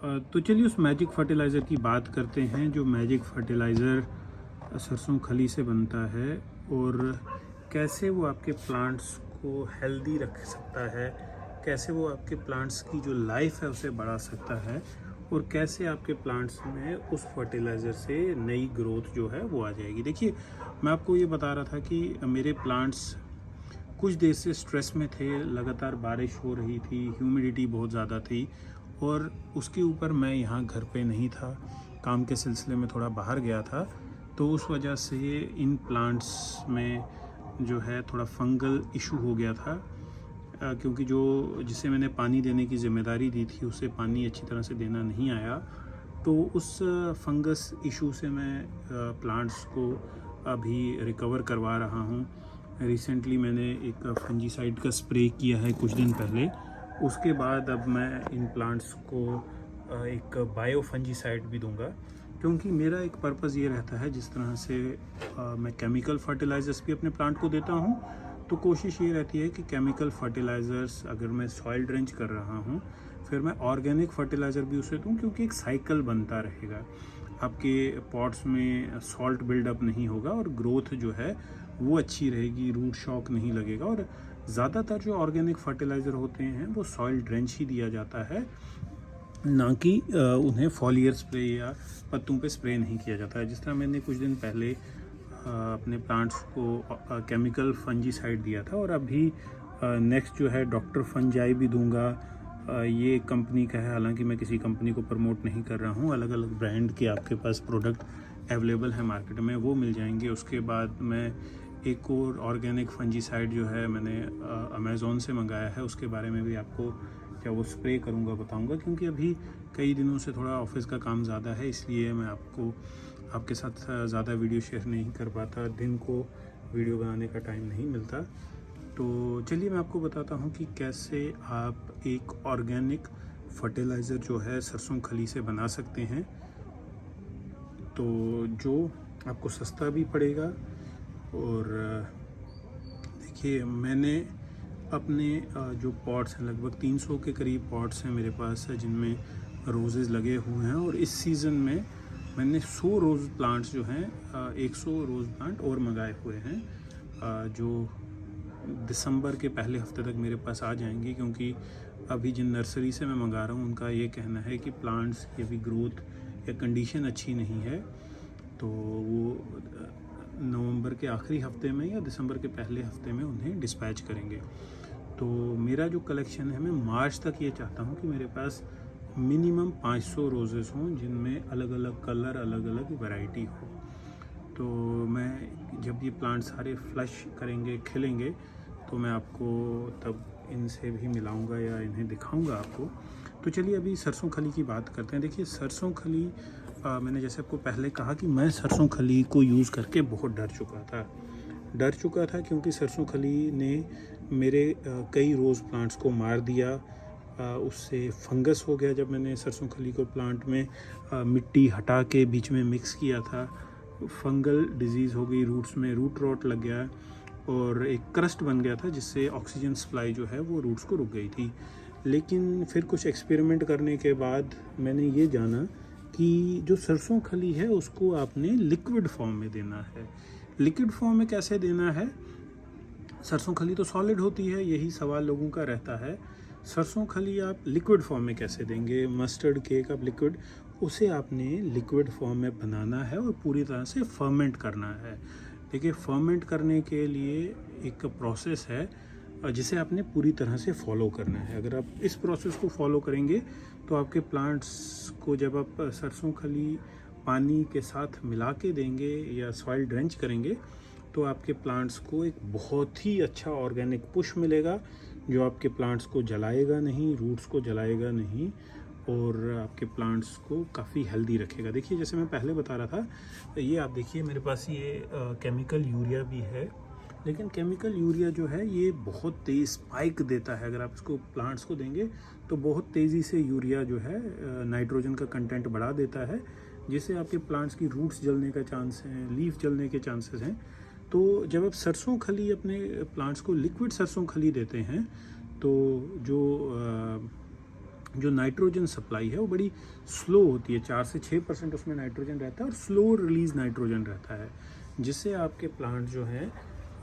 तो चलिए उस मैजिक फर्टिलाइज़र की बात करते हैं जो मैजिक फर्टिलाइज़र सरसों खली से बनता है और कैसे वो आपके प्लांट्स को हेल्दी रख सकता है, कैसे वो आपके प्लांट्स की जो लाइफ है उसे बढ़ा सकता है और कैसे आपके प्लांट्स में उस फर्टिलाइज़र से नई ग्रोथ जो है वो आ जाएगी। देखिए, मैं आपको ये बता रहा था कि मेरे प्लांट्स कुछ देर से स्ट्रेस में थे, लगातार बारिश हो रही थी, ह्यूमिडिटी बहुत ज़्यादा थी और उसके ऊपर मैं यहाँ घर पे नहीं था, काम के सिलसिले में थोड़ा बाहर गया था। तो उस वजह से इन प्लांट्स में जो है थोड़ा फंगल इशू हो गया था, क्योंकि जो जिसे मैंने पानी देने की ज़िम्मेदारी दी थी उसे पानी अच्छी तरह से देना नहीं आया। तो उस फंगस इशू से मैं प्लांट्स को अभी रिकवर करवा रहा हूँ। रिसेंटली मैंने एक फंजीसाइड का स्प्रे किया है कुछ दिन पहले। उसके बाद अब मैं इन प्लांट्स को एक बायो फंजीसाइड भी दूंगा, क्योंकि मेरा एक पर्पज़ ये रहता है, जिस तरह से मैं केमिकल फर्टिलाइज़र्स भी अपने प्लांट को देता हूँ, तो कोशिश ये रहती है कि केमिकल फर्टिलाइज़र्स अगर मैं सॉइल ड्रेंच कर रहा हूँ फिर मैं ऑर्गेनिक फर्टिलाइज़र भी उसे दूँ, क्योंकि एक साइकिल बनता रहेगा। आपके पॉट्स में सॉल्ट बिल्डअप नहीं होगा और ग्रोथ जो है वो अच्छी रहेगी, रूट शॉक नहीं लगेगा। और ज़्यादातर जो ऑर्गेनिक फर्टिलाइज़र होते हैं वो सॉइल ड्रेंच ही दिया जाता है, ना कि उन्हें फॉलियर स्प्रे या पत्तों पे स्प्रे नहीं किया जाता है। जिस तरह मैंने कुछ दिन पहले अपने प्लांट्स को केमिकल फंजीसाइड दिया था और अभी नेक्स्ट जो है डॉक्टर फंजाई भी दूंगा। ये कंपनी का है, हालांकि मैं किसी कंपनी को प्रमोट नहीं कर रहा हूँ। अलग अलग ब्रांड के आपके पास प्रोडक्ट अवेलेबल है मार्केट में, वो मिल जाएंगे। उसके बाद मैं एक और ऑर्गेनिक फंजीसाइड जो है मैंने अमेज़ोन से मंगाया है, उसके बारे में भी आपको क्या वो स्प्रे करूँगा बताऊँगा, क्योंकि अभी कई दिनों से थोड़ा ऑफिस का काम ज़्यादा है, इसलिए मैं आपके साथ ज़्यादा वीडियो शेयर नहीं कर पाता। दिन को वीडियो बनाने का टाइम नहीं मिलता। तो चलिए मैं आपको बताता हूँ कि कैसे आप एक ऑर्गेनिक फर्टिलाइज़र जो है सरसों खली से बना सकते हैं, तो जो आपको सस्ता भी पड़ेगा। और देखिए, मैंने अपने जो पॉट्स हैं, लगभग 300 के करीब पॉट्स हैं मेरे पास, जिनमें रोज़ेज़ लगे हुए हैं। और इस सीज़न में मैंने 100 रोज़ प्लांट्स जो हैं 100 रोज़ प्लांट और मंगाए हुए हैं, जो दिसंबर के पहले हफ्ते तक मेरे पास आ जाएंगे। क्योंकि अभी जिन नर्सरी से मैं मंगा रहा हूँ उनका ये कहना है कि प्लांट्स की अभी ग्रोथ या कंडीशन अच्छी नहीं है, तो वो नवंबर के आखिरी हफ्ते में या दिसंबर के पहले हफ्ते में उन्हें डिस्पैच करेंगे। तो मेरा जो कलेक्शन है, मैं मार्च तक ये चाहता हूँ कि मेरे पास मिनिमम 500 रोज़ेस हों, जिनमें अलग अलग कलर, अलग अलग वैरायटी हो। तो मैं जब ये प्लांट सारे फ्लश करेंगे, खिलेंगे, तो मैं आपको तब इनसे भी मिलाऊंगा या इन्हें दिखाऊंगा आपको। तो चलिए अभी सरसों खली की बात करते हैं। देखिए, सरसों खली मैंने जैसे आपको पहले कहा कि मैं सरसों खली को यूज़ करके बहुत डर चुका था, क्योंकि सरसों खली ने मेरे कई रोज़ प्लांट्स को मार दिया। उससे फंगस हो गया। जब मैंने सरसों खली को प्लांट में मिट्टी हटा के बीच में मिक्स किया था, फंगल डिजीज़ हो गई, रूट्स में रूट रॉट लग गया और एक क्रस्ट बन गया था, जिससे ऑक्सीजन सप्लाई जो है वो रूट्स को रुक गई थी। लेकिन फिर कुछ एक्सपेरिमेंट करने के बाद मैंने ये जाना कि जो सरसों खली है उसको आपने लिक्विड फॉर्म में देना है। लिक्विड फॉर्म में कैसे देना है? सरसों खली तो सॉलिड होती है, यही सवाल लोगों का रहता है। सरसों खली आप लिक्विड फॉर्म में कैसे देंगे? मस्टर्ड केक आप लिक्विड, उसे आपने लिक्विड फॉर्म में बनाना है और पूरी तरह से फर्मेंट करना है। देखिए, फर्मेंट करने के लिए एक प्रोसेस है जिसे आपने पूरी तरह से फॉलो करना है। अगर आप इस प्रोसेस को फॉलो करेंगे तो आपके प्लांट्स को जब आप सरसों खली पानी के साथ मिला के देंगे या सॉइल ड्रेंच करेंगे, तो आपके प्लांट्स को एक बहुत ही अच्छा ऑर्गेनिक पुश मिलेगा, जो आपके प्लांट्स को जलाएगा नहीं, रूट्स को जलाएगा नहीं और आपके प्लांट्स को काफ़ी हेल्दी रखेगा। देखिए, जैसे मैं पहले बता रहा था, ये आप देखिए मेरे पास ये केमिकल यूरिया भी है, लेकिन केमिकल यूरिया जो है ये बहुत तेज़ स्पाइक देता है। अगर आप इसको प्लांट्स को देंगे तो बहुत तेज़ी से यूरिया जो है नाइट्रोजन का कंटेंट बढ़ा देता है, जिससे आपके प्लांट्स की रूट्स जलने का चांस है, लीफ जलने के चांसेस हैं। तो जब आप सरसों खली अपने प्लांट्स को लिक्विड सरसों खली देते हैं, तो जो जो नाइट्रोजन सप्लाई है वो बड़ी स्लो होती है, 4 से 6% उसमें नाइट्रोजन रहता है और स्लो रिलीज नाइट्रोजन रहता है, जिससे आपके प्लांट जो हैं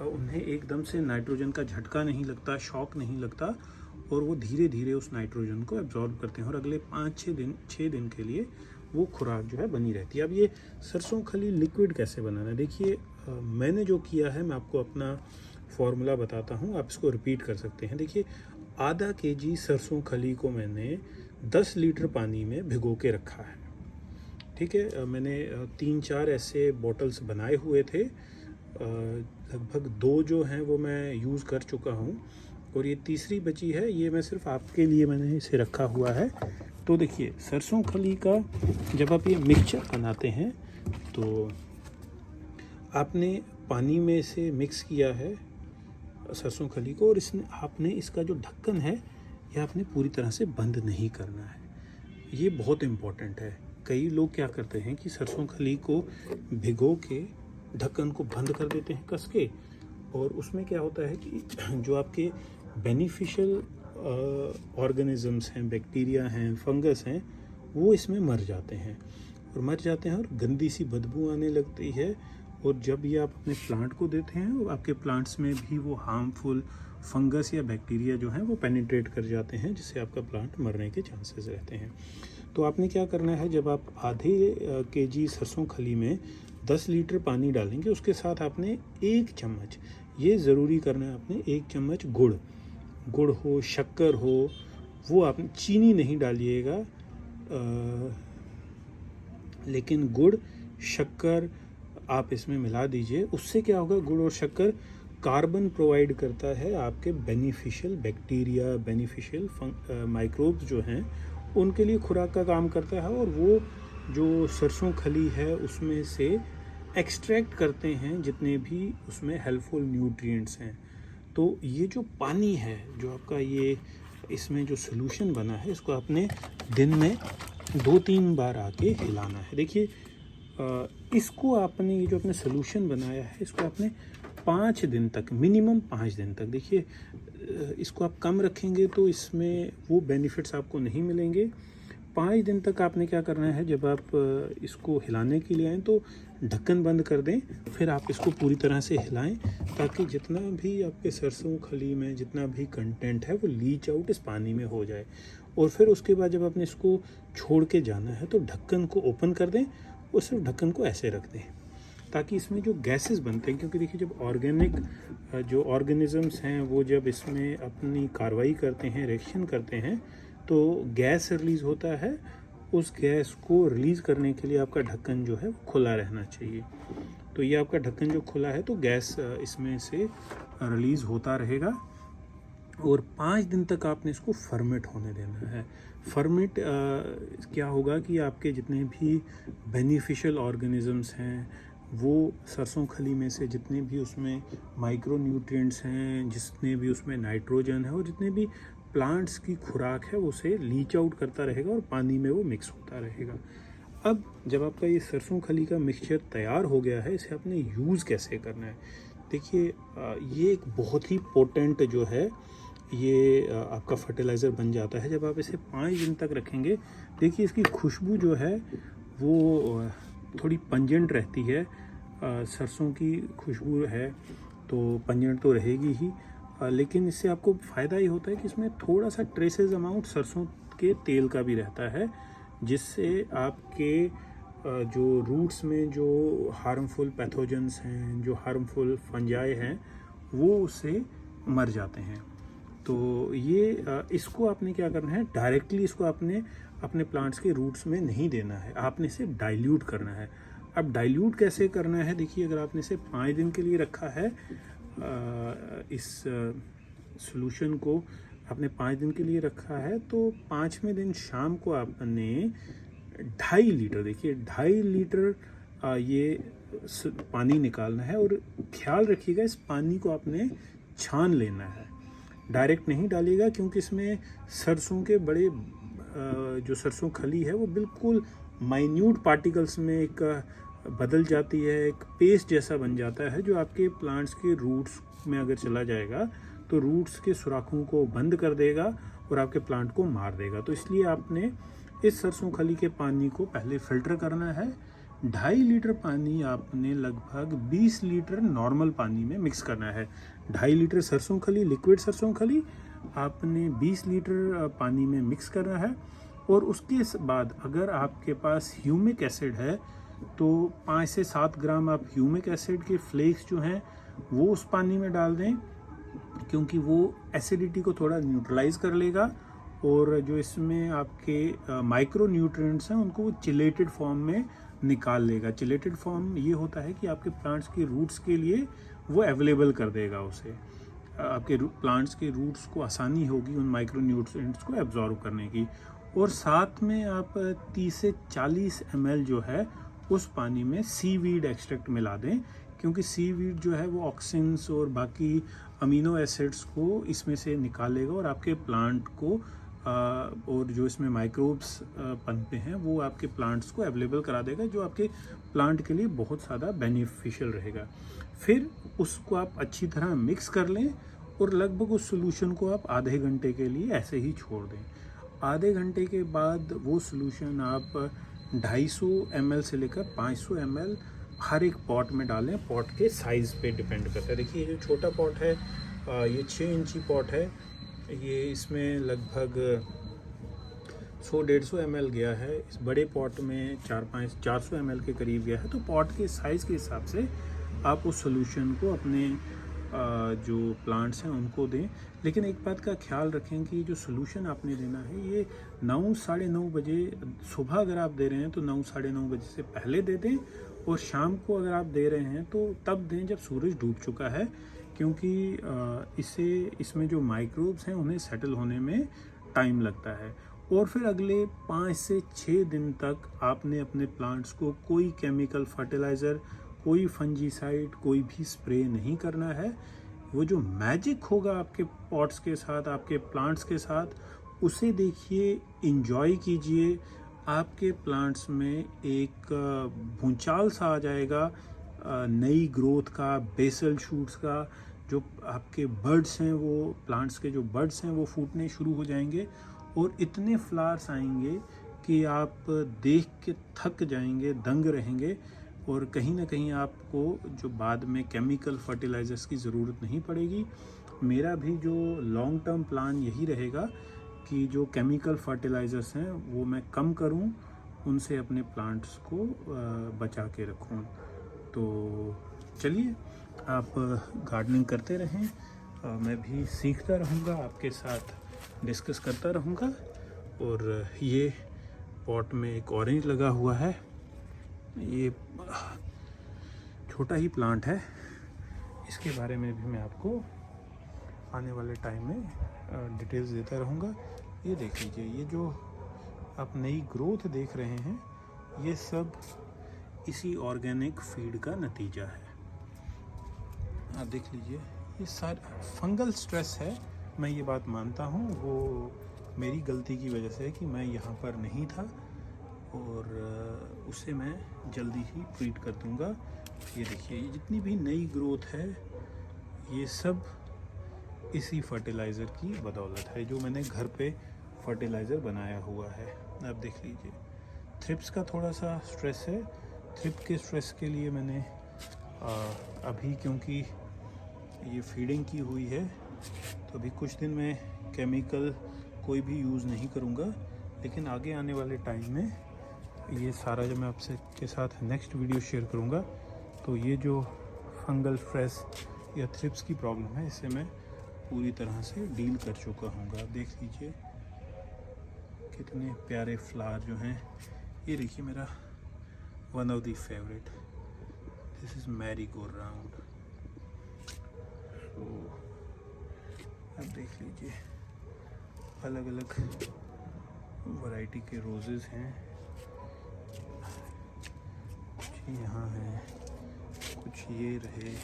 उन्हें एकदम से नाइट्रोजन का झटका नहीं लगता, शॉक नहीं लगता, और वो धीरे धीरे उस नाइट्रोजन को एब्जॉर्ब करते हैं और अगले 6 दिन के लिए वो खुराक जो है बनी रहती है। अब ये सरसों खली लिक्विड कैसे बनाना है, देखिए मैंने जो किया है, मैं आपको अपना फॉर्मूला बताता हूँ, आप इसको रिपीट कर सकते हैं। देखिए आधा केजी सरसों खली को मैंने 10 लीटर पानी में भिगो के रखा है, ठीक है। मैंने 3-4 ऐसे बॉटल्स बनाए हुए थे, लगभग 2 जो हैं वो मैं यूज़ कर चुका हूँ और ये तीसरी बची है, ये मैं सिर्फ आपके लिए मैंने इसे रखा हुआ है। तो देखिए सरसों खली का जब आप ये मिक्सचर बनाते हैं तो आपने पानी में से मिक्स किया है सरसों खली को, और इसने आपने इसका जो ढक्कन है यह आपने पूरी तरह से बंद नहीं करना है, ये बहुत इम्पॉर्टेंट है। कई लोग क्या करते हैं कि सरसों खली को भिगो के ढक्कन को बंद कर देते हैं कस के, और उसमें क्या होता है कि जो आपके बेनिफिशियल ऑर्गेनिजम्स हैं, बैक्टीरिया हैं, फंगस हैं, वो इसमें मर जाते हैं और गंदी सी बदबू आने लगती है, और जब ये आप अपने प्लांट को देते हैं आपके प्लांट्स में भी वो हार्मफुल फंगस या बैक्टीरिया जो हैं वो पेनिट्रेट कर जाते हैं, जिससे आपका प्लांट मरने के चांसेस रहते हैं। तो आपने क्या करना है, जब आप आधे केजी सरसों खली में 10 लीटर पानी डालेंगे, उसके साथ आपने 1 चम्मच, ये ज़रूरी करना है आपने, 1 चम्मच गुड़ हो, शक्कर हो, वो आपने चीनी नहीं डालिएगा, लेकिन गुड़ शक्कर आप इसमें मिला दीजिए। उससे क्या होगा, गुड़ और शक्कर कार्बन प्रोवाइड करता है आपके बेनिफिशियल बैक्टीरिया, बेनिफिशियल माइक्रोब्स जो हैं उनके लिए खुराक का काम करता है, और वो जो सरसों खली है उसमें से एक्सट्रैक्ट करते हैं जितने भी उसमें हेल्पफुल न्यूट्रिएंट्स हैं। तो ये जो पानी है, जो आपका ये इसमें जो सोल्यूशन बना है, इसको आपने दिन में 2-3 बार आके हिलाना है। देखिए इसको आपने, ये जो आपने सोल्यूशन बनाया है, इसको आपने 5 दिन तक, मिनिमम 5 दिन तक, देखिए इसको आप कम रखेंगे तो इसमें वो बेनिफिट्स आपको नहीं मिलेंगे। 5 दिन तक आपने क्या करना है, जब आप इसको हिलाने के लिए आएँ तो ढक्कन बंद कर दें, फिर आप इसको पूरी तरह से हिलाएं, ताकि जितना भी आपके सरसों खली में जितना भी कंटेंट है वो लीच आउट इस पानी में हो जाए। और फिर उसके बाद जब आपने इसको छोड़ के जाना है तो ढक्कन को ओपन कर दें और सिर्फ ढक्कन को ऐसे रख दें, ताकि इसमें जो गैसेस बनते हैं, क्योंकि देखिए जब ऑर्गेनिक जो ऑर्गेनिजम्स हैं वो जब इसमें अपनी कार्रवाई करते हैं, रिएक्शन करते हैं, तो गैस रिलीज़ होता है। उस गैस को रिलीज़ करने के लिए आपका ढक्कन जो है वो खुला रहना चाहिए। तो ये आपका ढक्कन जो खुला है तो गैस इसमें से रिलीज़ होता रहेगा, और 5 दिन तक आपने इसको फर्मेंट होने देना है। फर्मेंट क्या होगा कि आपके जितने भी बेनिफिशियल ऑर्गेनिजम्स हैं, वो सरसों खली में से जितने भी उसमें माइक्रो न्यूट्रिएंट्स हैं, जितने भी उसमें नाइट्रोजन है, और जितने भी प्लांट्स की खुराक है, उसे लीच आउट करता रहेगा और पानी में वो मिक्स होता रहेगा। अब जब आपका ये सरसों खली का मिक्सचर तैयार हो गया है, इसे आपने यूज़ कैसे करना है। देखिए ये एक बहुत ही पोटेंट जो है ये आपका फर्टिलाइज़र बन जाता है जब आप इसे 5 दिन तक रखेंगे। देखिए इसकी खुशबू जो है वो थोड़ी पंजेंट रहती है, सरसों की खुशबू है तो पंजेंट तो रहेगी ही, लेकिन इससे आपको फ़ायदा ये होता है कि इसमें थोड़ा सा ट्रेसेस अमाउंट सरसों के तेल का भी रहता है, जिससे आपके जो रूट्स में जो हार्मफुल पैथोजेंस हैं, जो हार्मफुल फंजाई हैं, वो उससे मर जाते हैं। तो ये इसको आपने क्या करना है, डायरेक्टली इसको आपने अपने प्लांट्स के रूट्स में नहीं देना है, आपने इसे डाइल्यूट करना है। अब डाइल्यूट कैसे करना है, देखिए अगर आपने इसे 5 दिन के लिए रखा है, इस सॉल्यूशन को आपने 5 दिन के लिए रखा है, तो 5वें दिन शाम को आपने 2.5 लीटर, देखिए 2.5 लीटर ये पानी निकालना है, और ख्याल रखिएगा इस पानी को आपने छान लेना है, डायरेक्ट नहीं डालिएगा, क्योंकि इसमें सरसों के बड़े जो सरसों खली है वो बिल्कुल माइन्यूट पार्टिकल्स में एक बदल जाती है, एक पेस्ट जैसा बन जाता है, जो आपके प्लांट्स के रूट्स में अगर चला जाएगा तो रूट्स के सुराखों को बंद कर देगा और आपके प्लांट को मार देगा। तो इसलिए आपने इस सरसों खली के पानी को पहले फ़िल्टर करना है। 2.5 लीटर पानी आपने लगभग 20 लीटर नॉर्मल पानी में मिक्स करना है। 2.5 लीटर सरसों खली, लिक्विड सरसों खली आपने 20 लीटर पानी में मिक्स करना है। और उसके बाद अगर आपके पास ह्यूमिक एसिड है तो 5 से 7 ग्राम आप ह्यूमिक एसिड के फ्लेक्स जो हैं वो उस पानी में डाल दें, क्योंकि वो एसिडिटी को थोड़ा न्यूट्रलाइज कर लेगा और जो इसमें आपके माइक्रो न्यूट्रिएंट्स हैं उनको वो चिलेटेड फॉर्म में निकाल लेगा। चिलेटेड फॉर्म ये होता है कि आपके प्लांट्स के रूट्स के लिए वो अवेलेबल कर देगा उसे। आपके प्लांट्स के रूट्स को आसानी होगी उन माइक्रो न्यूट्रिएंट्स को एब्जॉर्व करने की। और साथ में आप 30 से 40 ml जो है उस पानी में सीवीड एक्सट्रैक्ट मिला दें, क्योंकि सीवीड जो है वो ऑक्सिन्स और बाकी अमीनो एसिड्स को इसमें से निकालेगा और आपके प्लांट को और जो इसमें माइक्रोब्स पनपे हैं वो आपके प्लांट्स को अवेलेबल करा देगा, जो आपके प्लांट के लिए बहुत ज़्यादा बेनिफिशियल रहेगा। फिर उसको आप अच्छी तरह मिक्स कर लें और लगभग उस सोल्यूशन को आप आधे घंटे के लिए ऐसे ही छोड़ दें। आधे घंटे के बाद वो सोल्यूशन आप 250 ml से लेकर 500 ml हर एक पॉट में डालें। पॉट के साइज़ पे डिपेंड करता है। देखिए ये जो छोटा पॉट है ये 6 इंची पॉट है, ये इसमें लगभग 100-150 ml गया है। इस बड़े पॉट में 400 ml के करीब गया है। तो पॉट के साइज़ के हिसाब से आप उस सोल्यूशन को अपने जो प्लांट्स हैं उनको दें। लेकिन एक बात का ख्याल रखें कि जो सोल्यूशन आपने देना है ये 9-9:30 बजे सुबह अगर आप दे रहे हैं तो 9-9:30 बजे से पहले दे दें, और शाम को अगर आप दे रहे हैं तो तब दें जब सूरज डूब चुका है, क्योंकि इसमें जो माइक्रोब्स हैं उन्हें सेटल होने में टाइम लगता है। और फिर अगले 5 से 6 दिन तक आपने अपने प्लांट्स को कोई केमिकल फर्टिलाइज़र, कोई फंजीसाइड, कोई भी स्प्रे नहीं करना है। वो जो मैजिक होगा आपके पॉट्स के साथ, आपके प्लांट्स के साथ, उसे देखिए, एंजॉय कीजिए। आपके प्लांट्स में एक भूचाल सा आ जाएगा नई ग्रोथ का, बेसल शूट्स का। जो आपके बर्ड्स हैं वो प्लांट्स के जो बर्ड्स हैं वो फूटने शुरू हो जाएंगे और इतने फ्लावर्स आएंगे कि आप देख के थक जाएंगे, दंग रहेंगे। और कहीं ना कहीं आपको जो बाद में केमिकल फर्टिलाइज़र्स की ज़रूरत नहीं पड़ेगी। मेरा भी जो लॉन्ग टर्म प्लान यही रहेगा कि जो केमिकल फर्टिलाइज़र्स हैं वो मैं कम करूं, उनसे अपने प्लांट्स को बचा के रखूं। तो चलिए, आप गार्डनिंग करते रहें, मैं भी सीखता रहूँगा, आपके साथ डिस्कस करता रहूँगा। और ये पॉट में एक ऑरेंज लगा हुआ है, ये छोटा ही प्लांट है, इसके बारे में भी मैं आपको आने वाले टाइम में डिटेल्स देता रहूँगा। ये देख लीजिए, ये जो आप नई ग्रोथ देख रहे हैं ये सब इसी ऑर्गेनिक फीड का नतीजा है। आप देख लीजिए, ये सारा फंगल स्ट्रेस है। मैं ये बात मानता हूँ, वो मेरी गलती की वजह से है कि मैं यहाँ पर नहीं था, और उसे मैं जल्दी ही ट्रीट कर दूँगा। ये देखिए, ये जितनी भी नई ग्रोथ है ये सब इसी फर्टिलाइज़र की बदौलत है, जो मैंने घर पे फर्टिलाइज़र बनाया हुआ है। आप देख लीजिए, थ्रिप्स का थोड़ा सा स्ट्रेस है। थ्रिप के स्ट्रेस के लिए मैंने अभी, क्योंकि ये फीडिंग की हुई है, तो अभी कुछ दिन में केमिकल कोई भी यूज़ नहीं करूँगा। लेकिन आगे आने वाले टाइम में ये सारा जो मैं आपसे के साथ नेक्स्ट वीडियो शेयर करूँगा, तो ये जो फंगल स्ट्रेस या थ्रिप्स की प्रॉब्लम है इसे मैं पूरी तरह से डील कर चुका हूँ। आप देख लीजिए कितने प्यारे फ्लावर जो हैं। ये देखिए मेरा one of the favourite, this is merry go round. तो आप देख लीजिए, अलग अलग वैरायटी के रोजेस हैं, कुछ यहाँ हैं, कुछ ये रहे।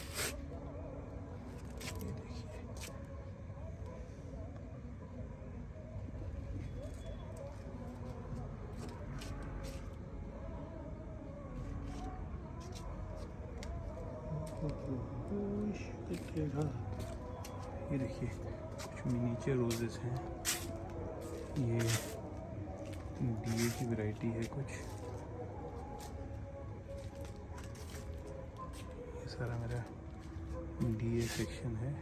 ये देखिए, ये देखिए कुछ मिनीचर रोजेस हैं। ये डीए की वैरायटी है कुछ। ये सारा मेरा डीए सेक्शन है।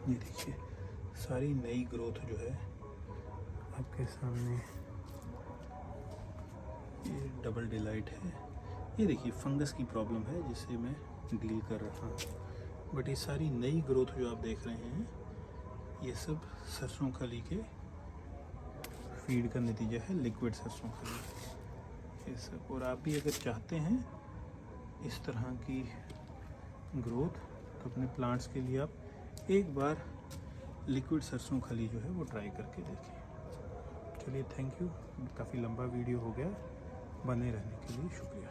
ये देखिए सारी नई ग्रोथ जो है आपके सामने। ये डबल डिलाइट है। ये देखिए फंगस की प्रॉब्लम है जिससे मैं डील कर रहा हूँ, बट ये सारी नई ग्रोथ जो आप देख रहे हैं ये सब सरसों खली के फीड का नतीजा है, लिक्विड सरसों खली ये सब। और आप भी अगर चाहते हैं इस तरह की ग्रोथ तो अपने प्लांट्स के लिए आप एक बार लिक्विड सरसों खली जो है वो ट्राई करके देखें। चलिए थैंक यू। काफ़ी लंबा वीडियो हो गया, बने रहने के लिए शुक्रिया।